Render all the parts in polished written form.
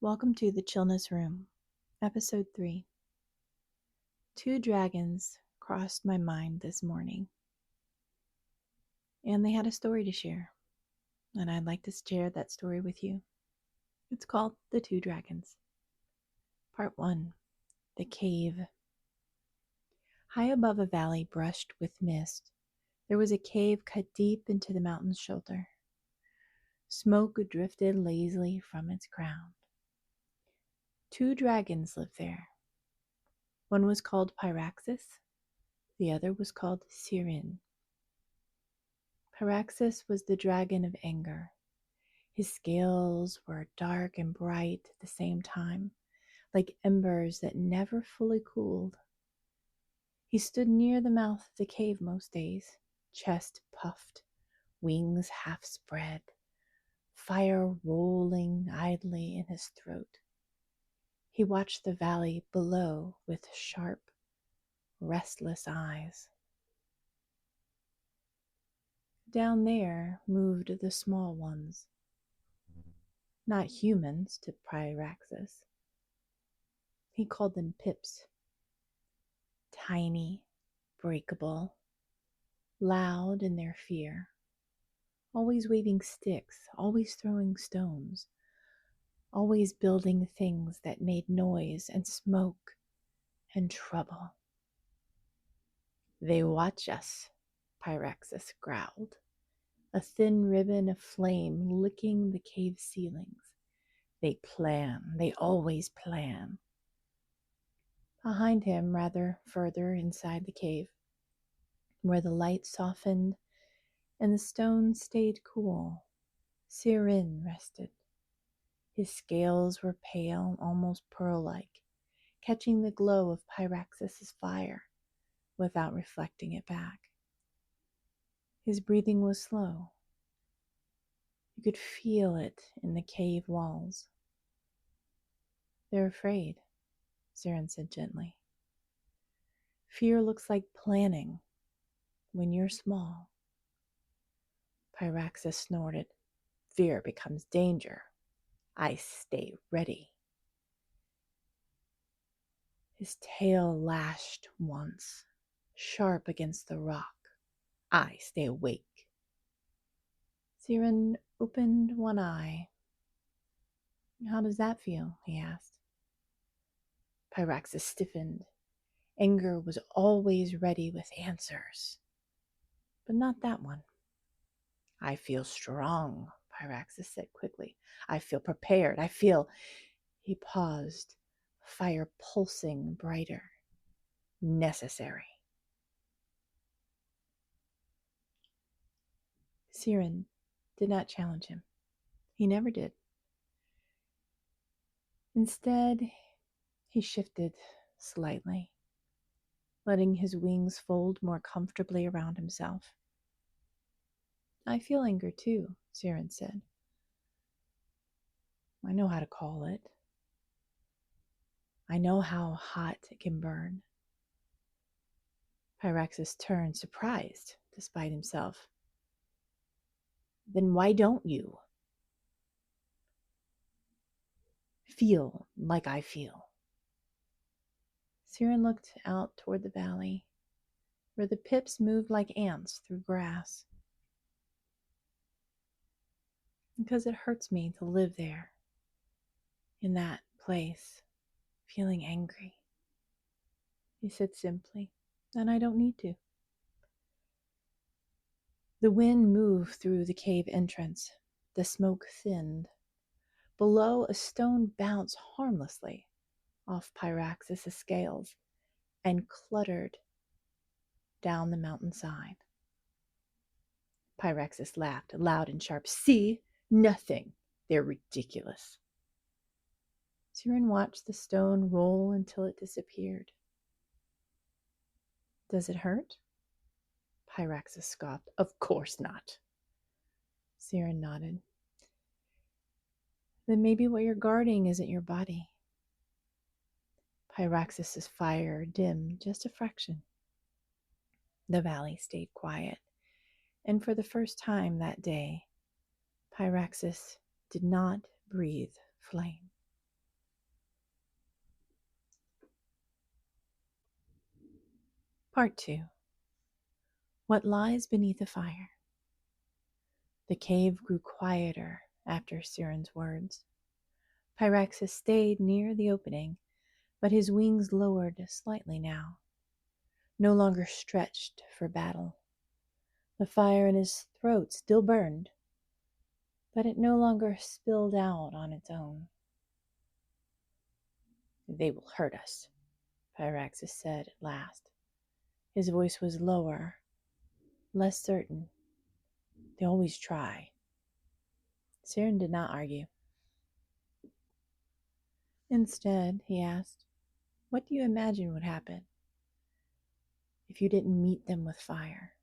Welcome to the Chillness Room, Episode 3. Two dragons crossed my mind this morning, and they had a story to share, and I'd like to share that story with you. It's called The Two Dragons. Part 1. The Cave. High above a valley brushed with mist, there was a cave cut deep into the mountain's shoulder. Smoke drifted lazily from its ground. Two dragons lived there. One was called Pyraxis, the other was called Sirin. Pyraxis was the dragon of anger. His scales were dark and bright at the same time, like embers that never fully cooled. He stood near the mouth of the cave most days, chest puffed, wings half spread, fire rolling idly in his throat. He watched the valley below with sharp, restless eyes. Down there moved the small ones. Not humans to Pyraxis. He called them pips. Tiny, breakable, loud in their fear, always waving sticks, always throwing stones, always building things that made noise and smoke and trouble. They watch us, Pyraxis growled, a thin ribbon of flame licking the cave ceilings. They plan, they always plan. Behind him, rather further inside the cave, where the light softened and the stones stayed cool, Sirin rested. His scales were pale, almost pearl-like, catching the glow of Pyraxis' fire without reflecting it back. His breathing was slow. You could feel it in the cave walls. They're afraid, Sirin said gently. Fear looks like planning when you're small. Pyraxis snorted. Fear becomes danger. I stay ready. His tail lashed once, sharp against the rock. I stay awake. Sirin opened one eye. How does that feel? He asked. Pyraxis stiffened. Anger was always ready with answers, but not that one. I feel strong, Pyraxis said quickly. I feel prepared. He paused, fire pulsing brighter. Necessary. Sirin did not challenge him. He never did. Instead, he shifted slightly, letting his wings fold more comfortably around himself. I feel anger too, Sirin said. I know how to call it. I know how hot it can burn. Pyraxis turned, surprised, despite himself. Then why don't you feel like I feel? Sirin looked out toward the valley, where the pips moved like ants through grass. Because it hurts me to live there, in that place, feeling angry, he said simply, and I don't need to. The wind moved through the cave entrance. The smoke thinned. Below, a stone bounced harmlessly off Pyraxis' scales and cluttered down the mountainside. Pyraxis laughed, loud and sharp. See? Nothing. They're ridiculous. Sirin watched the stone roll until it disappeared. Does it hurt? Pyraxis scoffed. Of course not. Sirin nodded. Then maybe what you're guarding isn't your body. Pyraxis' fire dimmed just a fraction. The valley stayed quiet, and for the first time that day, Pyraxis did not breathe flame. Part 2. What lies beneath the fire? The cave grew quieter after Siren's words. Pyraxus stayed near the opening, but his wings lowered slightly now, no longer stretched for battle. The fire in his throat still burned, but it no longer spilled out on its own. "They will hurt us," Pyraxus said at last. His voice was lower, less certain. "They always try." Siren did not argue. Instead, he asked, "What do you imagine would happen if you didn't meet them with fire?"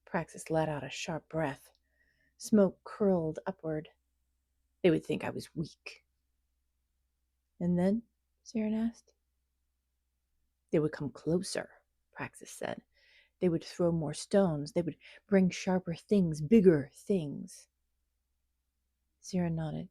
Praxis let out a sharp breath. Smoke curled upward. "They would think I was weak." "And then?" Siren asked. "They would come closer," Praxis said. "They would throw more stones. They would bring sharper things, bigger things." Siren nodded,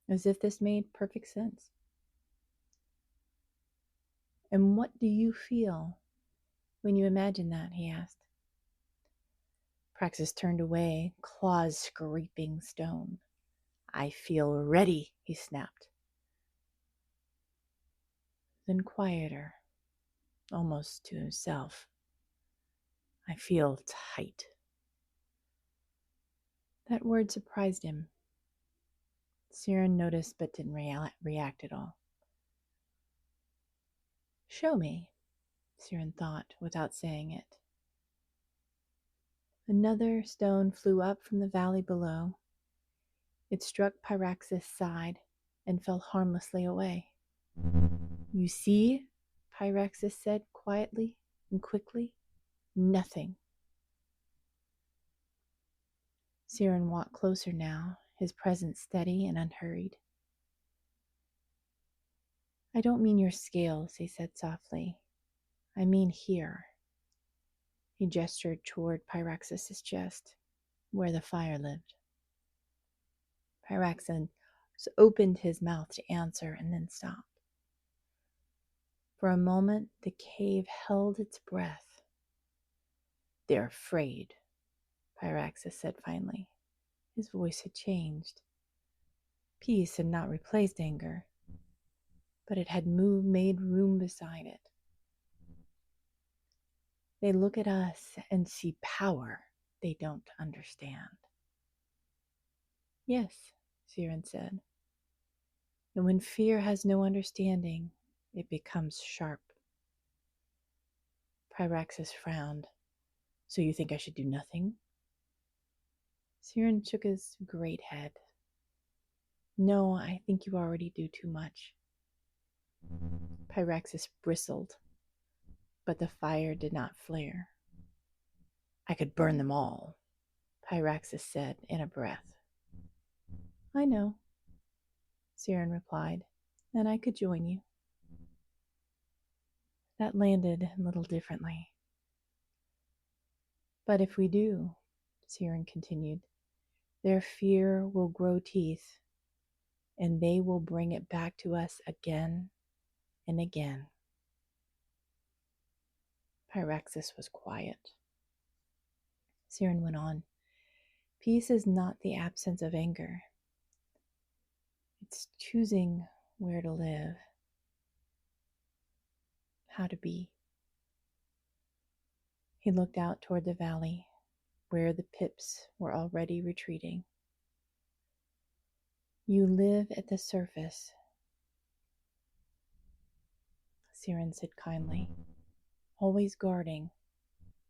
as if this made perfect sense. "And what do you feel when you imagine that?" he asked. Praxis turned away, claws scraping stone. "I feel ready," he snapped. Then quieter, almost to himself, "I feel tight." That word surprised him. Siren noticed but didn't react at all. "Show me," Siren thought without saying it. Another stone flew up from the valley below. It struck Pyraxis' side and fell harmlessly away. "You see," Pyraxis said quietly and quickly, "nothing." Siren walked closer now, his presence steady and unhurried. "I don't mean your scales," he said softly. "I mean here." He gestured toward Pyraxis' chest, where the fire lived. Pyraxis opened his mouth to answer and then stopped. For a moment, the cave held its breath. "They're afraid," Pyraxis said finally. His voice had changed. Peace had not replaced anger, but it had made room beside it. "They look at us and see power they don't understand." "Yes," Siren said. "And when fear has no understanding, it becomes sharp." Pyraxis frowned. "So you think I should do nothing?" Siren shook his great head. "No, I think you already do too much." Pyraxis bristled, but the fire did not flare. "I could burn them all," Pyraxis said in a breath. "I know," Siren replied, "and I could join you." That landed a little differently. "But if we do," Siren continued, "their fear will grow teeth, and they will bring it back to us again and again." Pyraxis was quiet. Siren went on. "Peace is not the absence of anger. It's choosing where to live, how to be." He looked out toward the valley, where the pips were already retreating. "You live at the surface," Siren said kindly, "always guarding,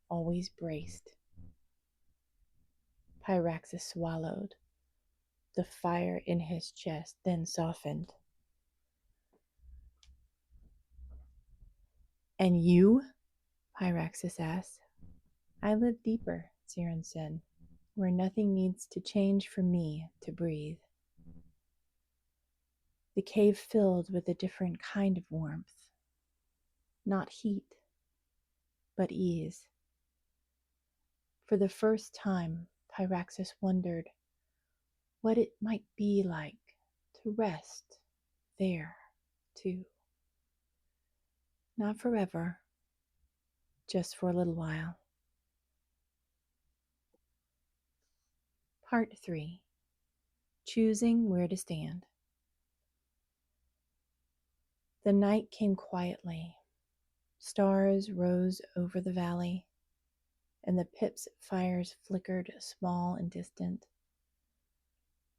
always braced." Pyraxis swallowed. The fire in his chest then softened. "And you?" Pyraxis asked. "I live deeper," Siren said, "where nothing needs to change for me to breathe." The cave filled with a different kind of warmth. Not heat, but ease. For the first time, Pyraxis wondered what it might be like to rest there, too. Not forever, just for a little while. Part 3. Choosing where to stand. The night came quietly. Stars rose over the valley, and the pip's fires flickered small and distant.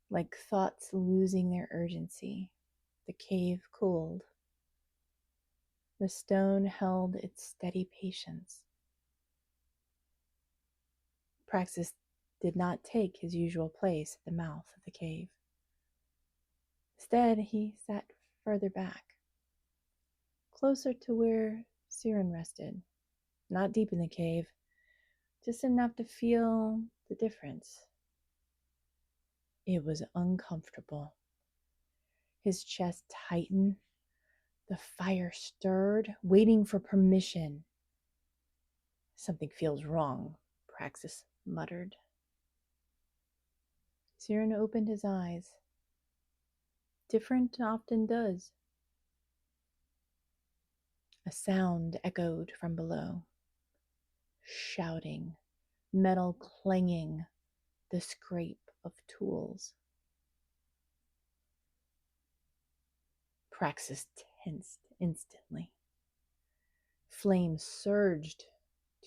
Like thoughts losing their urgency, the cave cooled. The stone held its steady patience. Praxis did not take his usual place at the mouth of the cave. Instead, he sat further back, closer to where Siren rested, not deep in the cave, just enough to feel the difference. It was uncomfortable. His chest tightened. The fire stirred, waiting for permission. Something feels wrong, Praxis muttered. Siren opened his eyes. Different often does. A sound echoed from below. Shouting, metal clanging, the scrape of tools. Praxis tensed instantly. Flame surged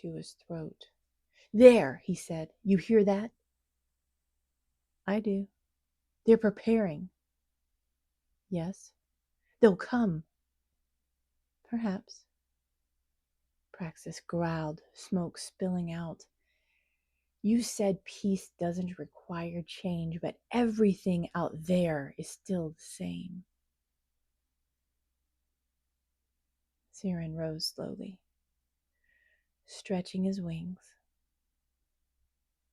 to his throat. There, he said. You hear that? I do. They're preparing. Yes. They'll come. Perhaps. Praxis growled, smoke spilling out. You said peace doesn't require change, but everything out there is still the same. Siren rose slowly, stretching his wings.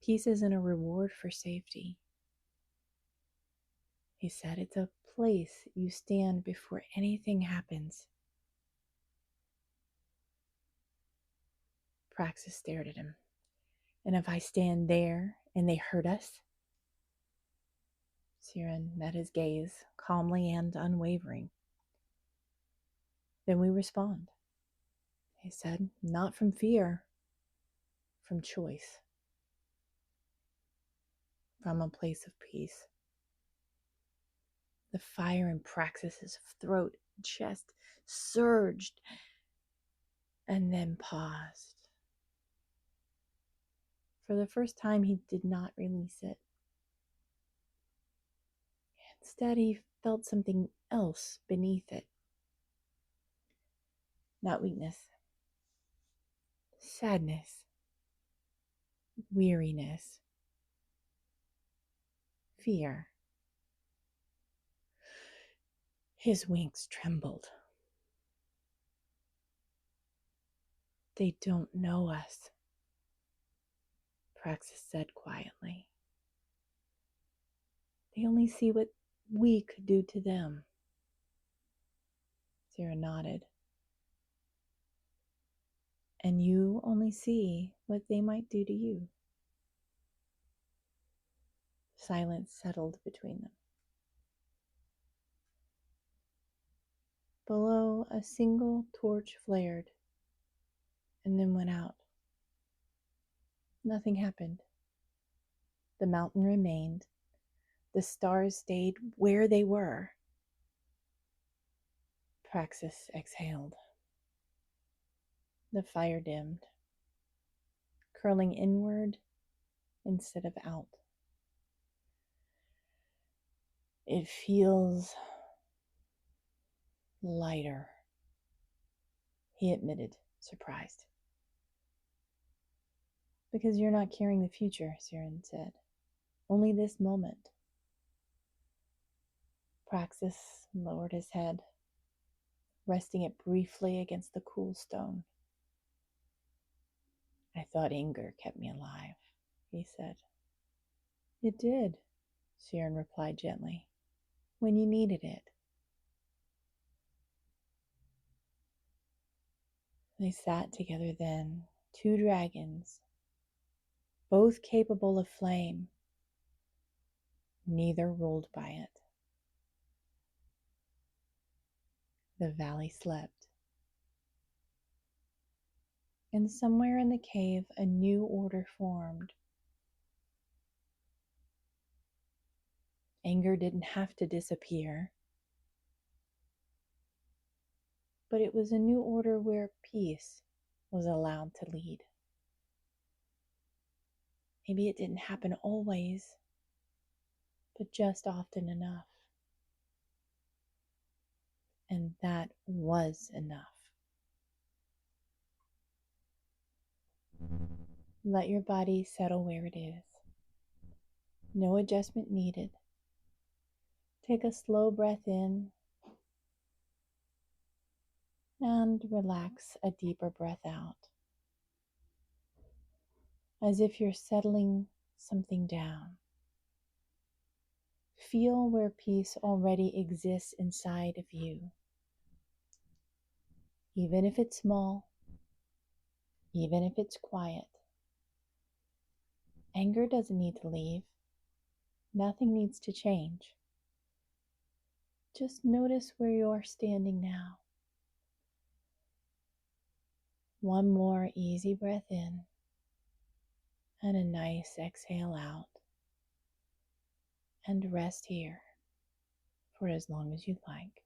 Peace isn't a reward for safety. He said it's a place you stand before anything happens. Praxis stared at him. And if I stand there and they hurt us? Siren met his gaze, calmly and unwavering. Then we respond, he said, not from fear, from choice, from a place of peace. The fire in Praxis's throat and chest surged and then paused. For the first time, he did not release it. Instead, he felt something else beneath it. Not weakness, sadness, weariness, fear. His wings trembled. They don't know us, Praxis said quietly. They only see what we could do to them. Sarah nodded. And you only see what they might do to you. Silence settled between them. Below, a single torch flared and then went out. Nothing happened. The mountain remained. The stars stayed where they were. Praxis exhaled. The fire dimmed, curling inward instead of out. It feels lighter, he admitted, surprised. Because you're not carrying the future, Siren said. Only this moment. Praxis lowered his head, resting it briefly against the cool stone. I thought anger kept me alive, he said. It did, Siren replied gently, when you needed it. They sat together then, two dragons, both capable of flame, neither ruled by it. The valley slept. And somewhere in the cave, a new order formed. Anger didn't have to disappear, but it was a new order where peace was allowed to lead. Maybe it didn't happen always, but just often enough. And that was enough. Let your body settle where it is. No adjustment needed. Take a slow breath in and relax a deeper breath out, as if you're settling something down. Feel where peace already exists inside of you, even if it's small, even if it's quiet. Anger doesn't need to leave. Nothing needs to change. Just notice where you're standing now. One more easy breath in and a nice exhale out. And rest here for as long as you'd like.